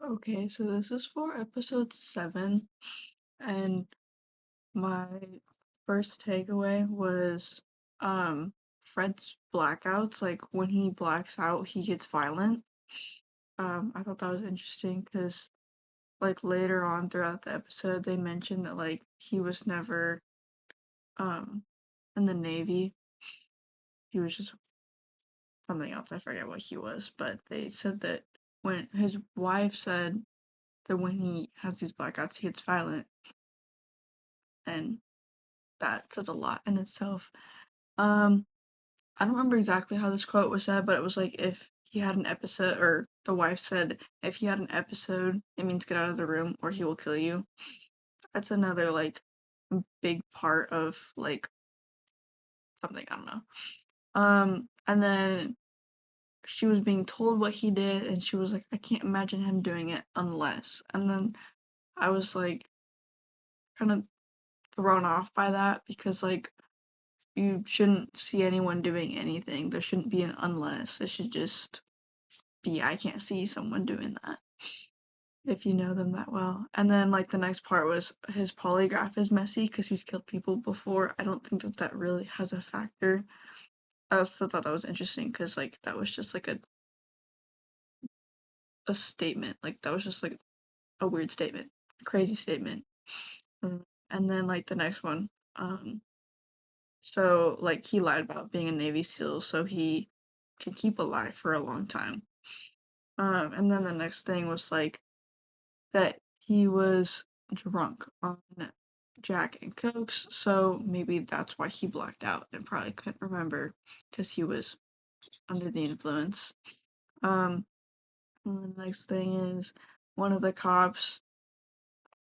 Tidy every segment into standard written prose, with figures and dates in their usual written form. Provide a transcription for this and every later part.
Okay, so this is for episode 7, and my first takeaway was Fred's blackouts. Like when he blacks out, he gets violent. I thought that was interesting because like later on throughout the episode, they mentioned that like he was never um in the Navy. He was just something else. I forget what he was, but they said that when his wife said that when he has these blackouts, he gets violent, and that says a lot in itself. Um, I don't remember exactly how this quote was said, but it was like if he had an episode, or the wife said, if he had an episode, it means get out of the room or he will kill you. That's another like big part of like something, I don't know. And then she was being told what he did, and she was like, I can't imagine him doing it unless. And then I was like, kind of thrown off by that because like you shouldn't see anyone doing anything. There shouldn't be an unless. It should just be I can't see someone doing that if you know them that well. And then like the next part was his polygraph is messy because he's killed people before. I don't think that that really has a factor. I also thought that was interesting because like that was just like a statement. Like that was just like a weird statement, a crazy statement. And then like the next one, so like he lied about being a Navy SEAL so he can keep alive for a long time. And then the next thing was like that he was drunk on Jack and Cokes, so maybe that's why he blacked out and probably couldn't remember because he was under the influence. Um, and the next thing is one of the cops,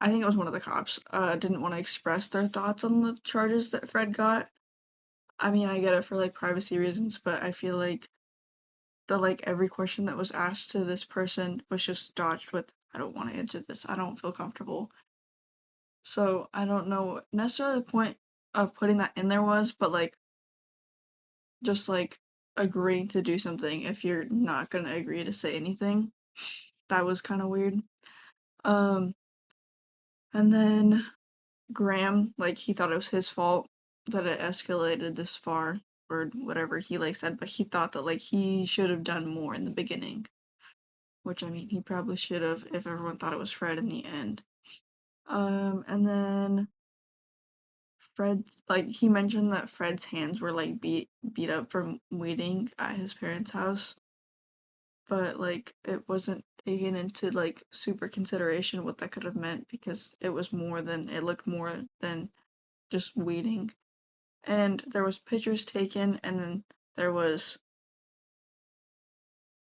I think it was one of the cops, didn't want to express their thoughts on the charges that Fred got. I mean, I get it for like privacy reasons, but I feel like like every question that was asked to this person was just dodged with I don't want to answer this. I don't feel comfortable. So I don't know necessarily the point of putting that in there was, but like just like agreeing to do something if you're not gonna agree to say anything. That was kind of weird. Um and then Graham, like he thought it was his fault that it escalated this far or whatever he like said, but he thought that like he should have done more in the beginning. Which I mean he probably should have if everyone thought it was Fred in the end. And then Fred's like he mentioned that Fred's hands were like beat up from waiting at his parents' house, but like it wasn't taken into like super consideration what that could have meant because it looked more than just waiting. And there was pictures taken and then there was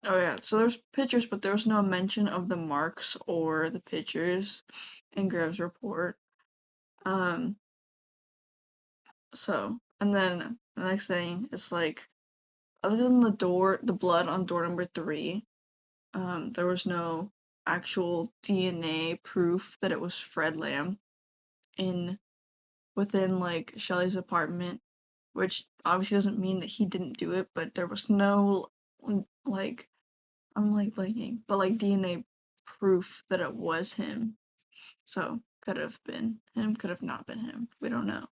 oh yeah, so there's pictures but there was no mention of the marks or the pictures in Graham's report. Um So, and then the next thing is like, other than the blood on door number 3, there was no actual DNA proof that it was Fred Lamb in within like Shelley's apartment, which obviously doesn't mean that he didn't do it, but there was no like I'm like blanking, but like DNA proof that it was him. So could have been him, could have not been him. We don't know.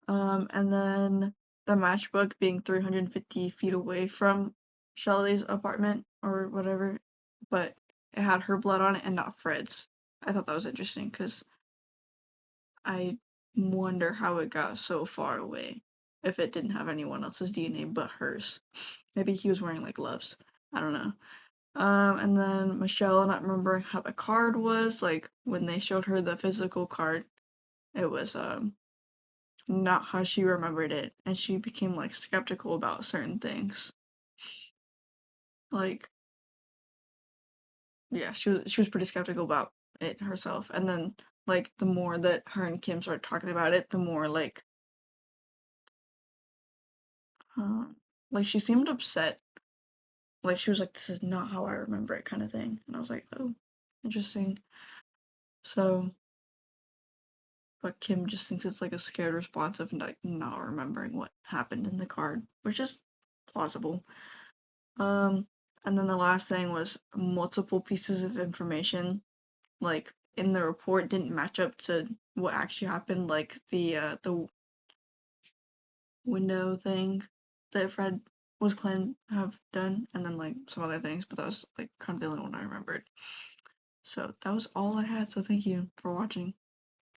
And then the matchbook being 350 feet away from Shelley's apartment or whatever, but it had her blood on it and not Fred's. I thought that was interesting because I wonder how it got so far away if it didn't have anyone else's DNA but hers. Maybe he was wearing like gloves. I don't know. And then Michelle not remembering how the card was, like when they showed her the physical card, it was not how she remembered it, and she became like skeptical about certain things. Like, yeah, she was pretty skeptical about it herself. And then like the more that her and Kim started talking about it, the more uh, like she seemed upset. Like she was like, "This is not how I remember it," kind of thing. And I was like, "Oh, interesting." So, but Kim just thinks it's like a scared response of like not remembering what happened in the card, which is plausible. Um, And then the last thing was multiple pieces of information, like in the report, didn't match up to what actually happened, like the window thing that Fred was claimed to have done, and then like some other things, but that was like kind of the only one I remembered. So that was all I had, so thank you for watching.